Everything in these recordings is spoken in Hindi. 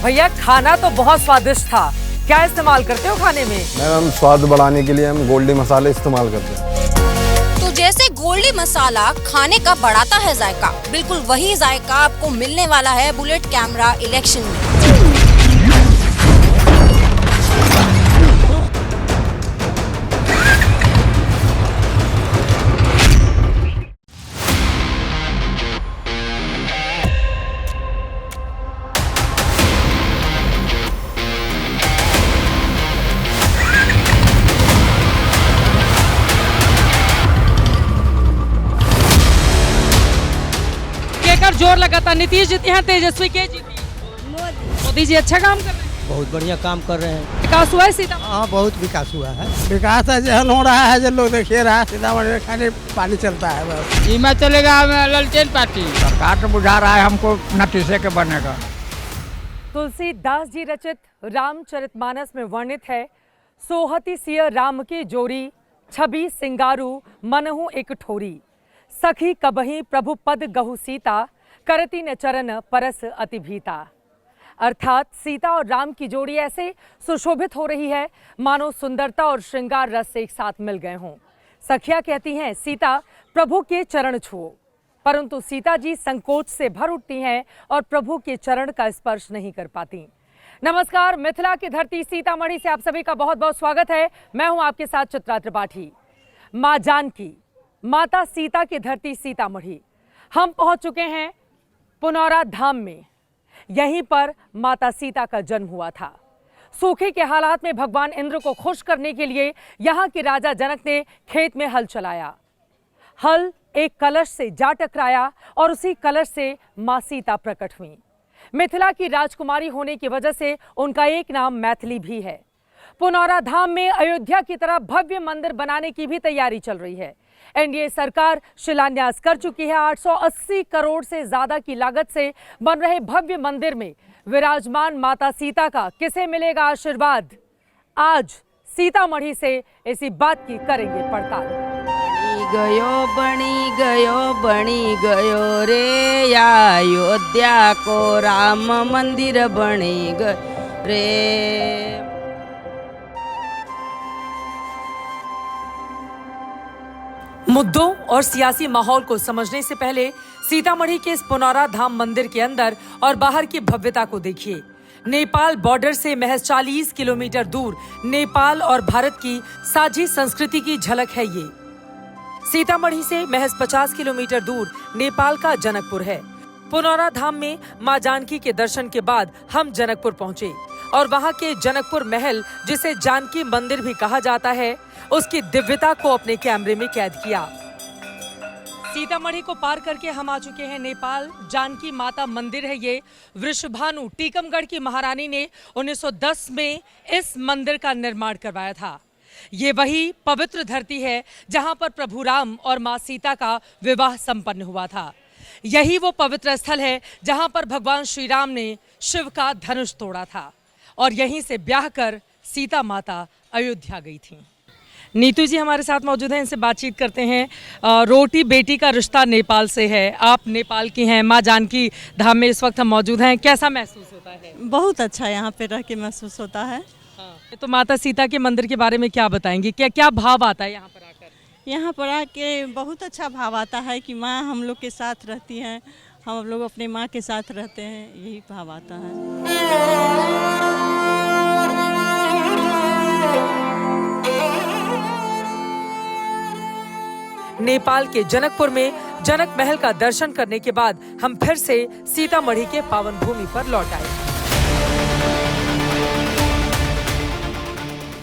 भैया खाना तो बहुत स्वादिष्ट था, क्या इस्तेमाल करते हो खाने में? मैम स्वाद बढ़ाने के लिए हम गोल्डी मसाले इस्तेमाल करते हैं। तो जैसे गोल्डी मसाला खाने का बढ़ाता है जायका, बिल्कुल वही जायका आपको मिलने वाला है बुलेट कैमरा इलेक्शन में। जोर लगातार नीतीश जीते हैं, तेजस्वी के जीती? मोदी जी अच्छा काम कर रहे हैं, बहुत बढ़िया काम कर रहे हैं। विकास हुआ है सीतामढ़ी? हाँ बहुत विकास हुआ है। विकास जहन हो रहा है, जो लोग देखिए रहा है सीतामढ़ी में खाली पानी चलता है बस। इमा चलेगा ललटेन पार्टी। सरकार तो बुझा रहा है हमको नतीजे के बनेगा। तुलसीदास जी रचित रामचरितमानस में वर्णित है, सोहति सिय राम की जोरी, छवि सिंगारू मनहु एक ठोरी, सखी कबही प्रभु पद गहु सीता, करती न चरण परस अति भीता। अर्थात सीता और राम की जोड़ी ऐसे सुशोभित हो रही है मानो सुंदरता और श्रृंगार रस एक साथ मिल गए हों। सखियां कहती हैं सीता प्रभु के चरण छुओ, परंतु सीता जी संकोच से भर उठती हैं और प्रभु के चरण का स्पर्श नहीं कर पाती। नमस्कार, मिथिला की धरती सीतामढ़ी से आप सभी का बहुत बहुत स्वागत है। मैं हूं आपके साथ चित्रा त्रिपाठी। मां जानकी, माता सीता की धरती सीतामढ़ी। हम पहुंच चुके हैं पुनौरा धाम में। यहीं पर माता सीता का जन्म हुआ था। सूखे के हालात में भगवान इंद्र को खुश करने के लिए यहाँ के राजा जनक ने खेत में हल चलाया। हल एक कलश से जा टकराया और उसी कलश से मां सीता प्रकट हुई। मिथिला की राजकुमारी होने की वजह से उनका एक नाम मैथिली भी है। पुनौरा धाम में अयोध्या की तरह भव्य मंदिर बनाने की भी तैयारी चल रही है। एनडीए सरकार शिलान्यास कर चुकी है। 880 करोड़ से ज्यादा की लागत से बन रहे भव्य मंदिर में विराजमान माता सीता का किसे मिलेगा आशीर्वाद? आज सीतामढ़ी से इसी बात की करेंगे पड़ताल। बनी गयो रे अयोध्या को राम मंदिर बनी गयो रे। मुद्दों और सियासी माहौल को समझने से पहले सीतामढ़ी के इस पुनौरा धाम मंदिर के अंदर और बाहर की भव्यता को देखिए। नेपाल बॉर्डर से महज 40 किलोमीटर दूर नेपाल और भारत की साझी संस्कृति की झलक है ये। सीतामढ़ी से महज 50 किलोमीटर दूर नेपाल का जनकपुर है। पुनौरा धाम में मां जानकी के दर्शन के बाद हम जनकपुर पहुंचे और वहां के जनकपुर महल, जिसे जानकी मंदिर भी कहा जाता है, उसकी दिव्यता को अपने कैमरे में कैद किया। सीतामढ़ी को पार करके हम आ चुके हैं नेपाल। जानकी माता मंदिर है ये। वृषभानु टीकमगढ़ की महारानी ने 1910 में इस मंदिर का निर्माण करवाया था। ये वही पवित्र धरती है जहां पर प्रभु राम और मां सीता का विवाह संपन्न हुआ था। यही वो पवित्र स्थल है जहां पर भगवान श्री राम ने शिव का धनुष तोड़ा था और यहीं से ब्याह कर सीता माता अयोध्या गई थी। नीतू जी हमारे साथ मौजूद हैं, इनसे बातचीत करते हैं। रोटी बेटी का रिश्ता नेपाल से है, आप नेपाल की हैं, मां जानकी धाम में इस वक्त हम मौजूद हैं। कैसा महसूस होता है? बहुत अच्छा यहाँ पे रह के महसूस होता है। हाँ। तो माता सीता के मंदिर के बारे में क्या बताएंगी? क्या क्या भाव आता है यहाँ पर आकर? यहाँ पर आके बहुत अच्छा भाव आता है कि माँ हम लोग के साथ रहती हैं, हम लोग अपने माँ के साथ रहते हैं, यही भाव आता है। नेपाल के जनकपुर में जनक महल का दर्शन करने के बाद हम फिर से सीतामढ़ी के पावन भूमि पर लौट आए।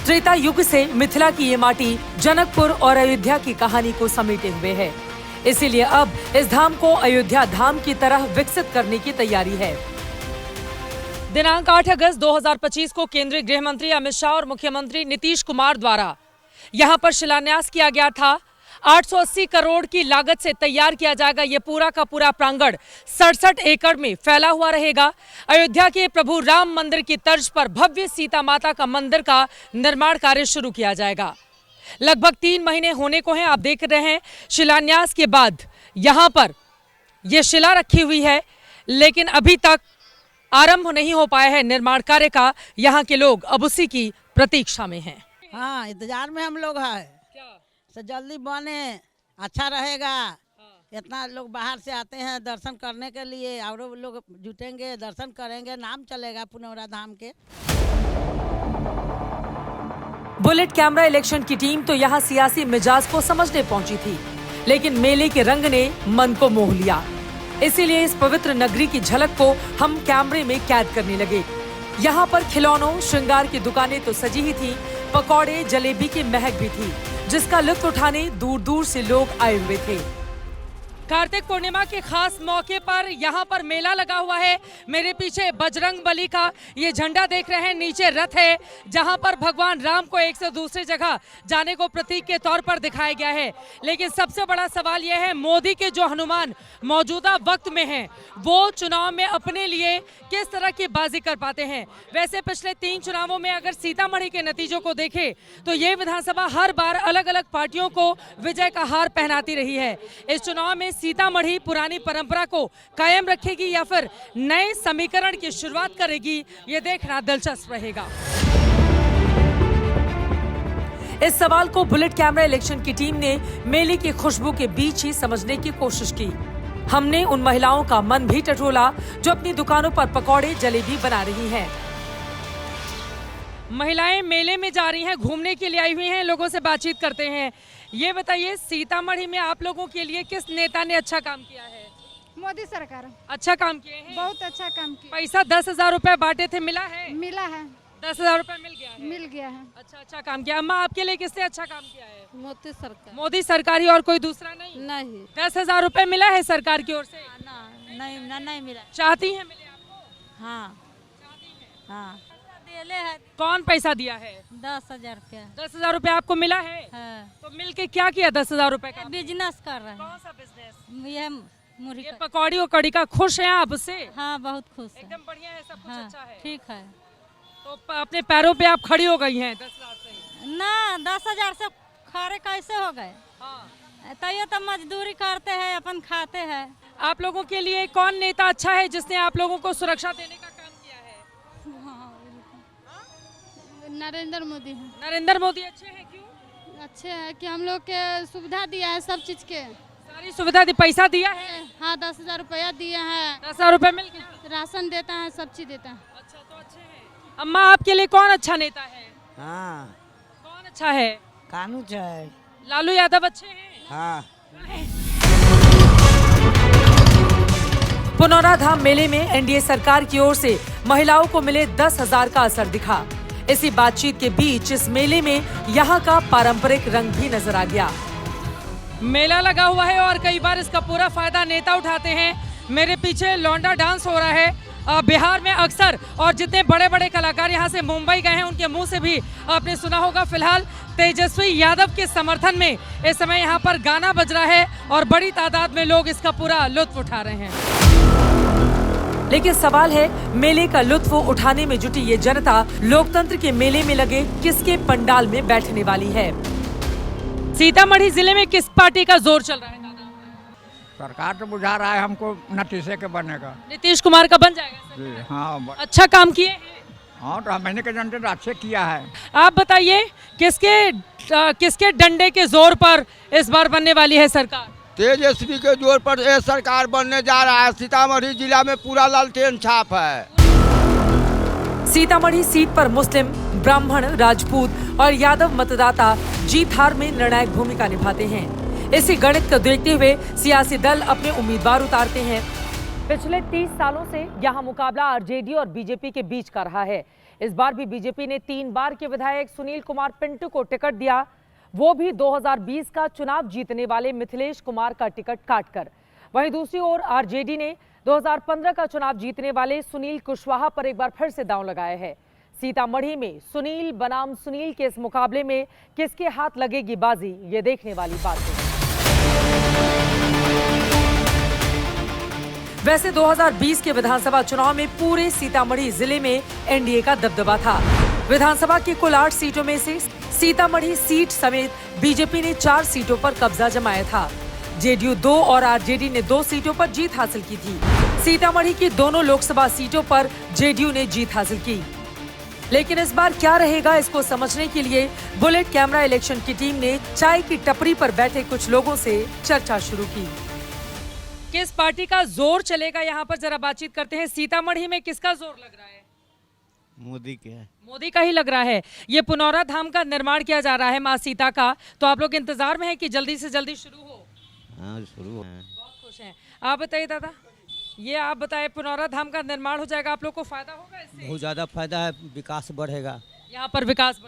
त्रेता युग से मिथिला की ये माटी जनकपुर और अयोध्या की कहानी को समेटे हुए है। इसीलिए अब इस धाम को अयोध्या धाम की तरह विकसित करने की तैयारी है। दिनांक 8 अगस्त 2025 को केंद्रीय गृह मंत्री अमित शाह और मुख्यमंत्री नीतीश कुमार द्वारा यहां पर शिलान्यास किया गया था। 880 करोड़ की लागत से तैयार किया जाएगा ये पूरा का पूरा प्रांगण 67 एकड़ में फैला हुआ रहेगा। अयोध्या के प्रभु राम मंदिर की तर्ज पर भव्य सीता माता का मंदिर का निर्माण कार्य शुरू किया जाएगा। लगभग 3 महीने होने को हैं। आप देख रहे हैं शिलान्यास के बाद यहाँ पर यह शिला रखी हुई है, लेकिन अभी तक आरंभ नहीं हो पाया है निर्माण कार्य का, यहाँ के लोग अब उसी की प्रतीक्षा में हैं। हाँ, इंतजार में हम लोग है तो जल्दी बने, अच्छा रहेगा। इतना लोग बाहर से आते हैं दर्शन करने के लिए, और लोग जुटेंगे, दर्शन करेंगे, नाम चलेगा पुनौरा धाम के। बुलेट कैमरा इलेक्शन की टीम तो यहाँ सियासी मिजाज को समझने पहुंची थी, लेकिन मेले के रंग ने मन को मोह लिया। इसीलिए इस पवित्र नगरी की झलक को हम कैमरे में कैद करने लगे। यहाँ पर खिलौनों, श्रृंगार की दुकानें तो सजी ही थी, पकौड़े, जलेबी की महक भी थी, जिसका लुत्फ उठाने दूर दूर से लोग आए हुए थे। कार्तिक पूर्णिमा के खास मौके पर यहाँ पर मेला लगा हुआ है। मेरे पीछे बजरंग बली का ये झंडा देख रहे हैं, नीचे रथ है जहाँ पर भगवान राम को एक से दूसरी जगह जाने को प्रतीक के तौर पर दिखाया गया है। लेकिन सबसे बड़ा सवाल यह है, मोदी के जो हनुमान मौजूदा वक्त में हैं, वो चुनाव में अपने लिए किस तरह की बाजी कर पाते हैं। वैसे पिछले 3 चुनावों में अगर सीतामढ़ी के नतीजों को देखें तो ये विधानसभा हर बार अलग अलग पार्टियों को विजय का हार पहनाती रही है। इस चुनाव में सीतामढ़ी पुरानी परंपरा को कायम रखेगी या फिर नए समीकरण की शुरुआत करेगी, ये देखना दिलचस्प रहेगा। इस सवाल को बुलेट कैमरा इलेक्शन की टीम ने मेले की खुशबू के बीच ही समझने की कोशिश की। हमने उन महिलाओं का मन भी टटोला जो अपनी दुकानों पर पकौड़े, जलेबी बना रही हैं। महिलाएं मेले में जा रही हैं, घूमने के लिए आई हुई हैं, लोगों से बातचीत करते हैं। ये बताइए, सीतामढ़ी में आप लोगों के लिए किस नेता ने अच्छा काम किया है? मोदी सरकार अच्छा काम किए हैं, बहुत अच्छा काम किया। पैसा 10,000 रुपए बांटे थे, मिला है? मिला है, 10,000 रुपए मिल गया है? मिल गया है। अच्छा काम किया। अम्मा, आपके लिए किसने अच्छा काम किया है? मोदी सरकार। मोदी सरकार ही, और कोई दूसरा नहीं? नहीं। 10,000 रुपए मिला है सरकार की ओर से? नहीं मिला। चाहती हैं मिले आपको? हाँ हाँ, कौन पैसा दिया है? 10,000 रुपया। 10,000 रुपए आपको मिला है? तो मिल के क्या किया 10,000 रुपए का? बिजनेस कर रहे कौन सा बिजनेस? ये मुर्गी ये पकौड़ी और कड़ी का। खुश हैं आप उससे? हाँ, बहुत खुश है। एकदम बढ़िया है, सब कुछ अच्छा है। ठीक है। तो अपने पैरों पे आप खड़ी हो गई हैं 10,000 से? ना, 10,000 से खड़े कैसे हो गए? तैयो तो मजदूरी करते हैं, अपन खाते हैं। आप लोगों के लिए कौन नेता अच्छा है जिसने आप लोगों को सुरक्षा देने का काम किया है? नरेंद्र मोदी है। नरेंद्र मोदी अच्छे हैं, क्यों अच्छे हैं कि हम लोग के सुविधा दिया है, सब चीज के सारी सुविधा दी, पैसा दिया है? हाँ, 10,000 रुपया दिया है। 10,000 रुपए मिल गया? राशन देता है, सब चीज देता है। अच्छा, तो अच्छे हैं। अम्मा, आपके लिए कौन अच्छा नेता है? हाँ, कौन अच्छा है? कानू है। लालू यादव अच्छे हैं? हाँ। पुनौरा धाम मेले में एनडीए सरकार की ओर से महिलाओं को मिले 10,000 का असर दिखा। इसी बातचीत के बीच इस मेले में यहाँ का पारंपरिक रंग भी नजर आ गया। मेला लगा हुआ है और कई बार इसका पूरा फायदा नेता उठाते हैं। मेरे पीछे लौंडा डांस हो रहा है। बिहार में अक्सर, और जितने बड़े बड़े कलाकार यहाँ से मुंबई गए हैं उनके मुंह से भी आपने सुना होगा। फिलहाल तेजस्वी यादव के समर्थन में इस समय यहाँ पर गाना बज रहा है और बड़ी तादाद में लोग इसका पूरा लुत्फ उठा रहे हैं। लेकिन सवाल है, मेले का लुत्फ उठाने में जुटी ये जनता लोकतंत्र के मेले में लगे किसके पंडाल में बैठने वाली है? सीतामढ़ी जिले में किस पार्टी का जोर चल रहा है? सरकार तो बुझा रहा है हमको नीतीश के बनने का। नीतीश कुमार का बन जाएगा? जी हाँ, अच्छा काम किए हैं? हाँ, तो मैंने के जनता तो अच्छे किया है। आप बताइए, किसके डंडे के जोर पर इस बार बनने वाली है सरकार? तेजस्वी के जोर पर यह सरकार बनने जा रहा है। सीतामढ़ी जिला में पूरा लालटेन छाप है। सीतामढ़ी सीट पर मुस्लिम, ब्राह्मण, राजपूत और यादव मतदाता जीत हार में निर्णायक भूमिका निभाते हैं। इसी गणित को देखते हुए सियासी दल अपने उम्मीदवार उतारते हैं। पिछले 30 सालों से यहाँ मुकाबला आरजेडी और बीजेपी के बीच का रहा है। इस बार भी बीजेपी ने 3 बार के विधायक सुनील कुमार पिंटू को टिकट दिया, वो भी 2020 का चुनाव जीतने वाले मिथिलेश कुमार का टिकट काटकर। वहीं दूसरी ओर आरजेडी ने 2015 का चुनाव जीतने वाले सुनील कुशवाहा पर एक बार फिर से दांव लगाया है। सीतामढ़ी में सुनील बनाम सुनील के इस मुकाबले में किसके हाथ लगेगी बाजी, ये देखने वाली बात है। वैसे 2020 के विधानसभा चुनाव में पूरे सीतामढ़ी जिले में एनडीए का दबदबा था। विधानसभा की कुल 8 सीटों में से सीतामढ़ी सीट समेत बीजेपी ने 4 सीटों पर कब्जा जमाया था। जेडीयू 2 और आरजेडी ने 2 सीटों पर जीत हासिल की थी। सीतामढ़ी की दोनों लोकसभा सीटों पर जेडीयू ने जीत हासिल की, लेकिन इस बार क्या रहेगा इसको समझने के लिए बुलेट कैमरा इलेक्शन की टीम ने चाय की टपरी पर बैठे कुछ लोगों से चर्चा शुरू की। किस पार्टी का जोर चलेगा यहाँ पर जरा बातचीत करते हैं। सीतामढ़ी में किसका जोर लग रहा है? मोदी के है। मोदी का ही लग रहा है। ये पुनौरा धाम का निर्माण किया जा रहा है माँ सीता का, तो आप लोग इंतजार में है कि जल्दी से जल्दी शुरू हो? हाँ शुरू है। बहुत खुश हैं। आप बताइए दादा, ये आप बताएं, पुनौरा धाम का निर्माण हो जाएगा, आप लोग को फायदा होगा इससे? बहुत ज़्यादा फायदा है, विकास बढ़ेगा। यहाँ पर विकास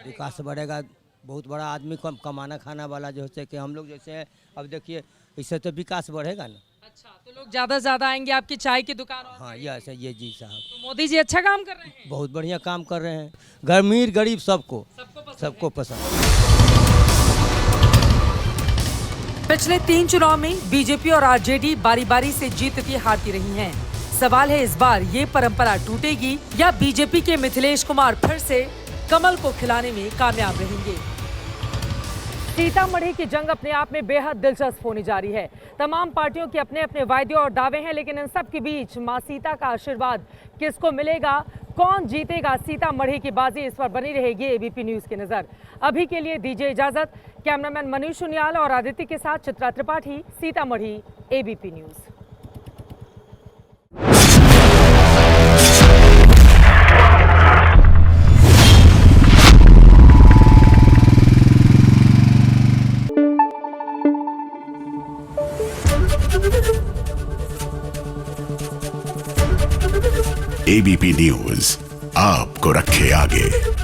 बढ़ेगा। बहुत बड़ा आदमी कमाना खाना वाला जो है कि हम लोग जैसे अब देखिए, इससे तो विकास बढ़ेगा ना। अच्छा, तो लोग ज्यादा से ज्यादा आएंगे आपकी चाय की दुकान और हाँ ये जी साहब। तो मोदी जी अच्छा काम कर रहे हैं। बहुत बढ़िया काम कर रहे हैं। अमीर गरीब सबको पसंद। पिछले 3 चुनाव में बीजेपी और आरजेडी बारी बारी से जीतती हारती रही हैं। सवाल है इस बार ये परंपरा टूटेगी या बीजेपी के मिथिलेश कुमार फिर से कमल को खिलाने में कामयाब रहेंगे। सीतामढ़ी की जंग अपने आप में बेहद दिलचस्प होने जा रही है। तमाम पार्टियों के अपने अपने वायदे और दावे हैं, लेकिन इन सब के बीच मां सीता का आशीर्वाद किसको मिलेगा, कौन जीतेगा, सीतामढ़ी की बाजी इस पर बनी रहेगी एबीपी न्यूज की नजर। अभी के लिए दीजिए इजाजत। कैमरामैन मनीष सुनियाल और आदित्य के साथ Chitra Tripathi, Sitamarhi, ABP news. ABP news आपको रखे आगे।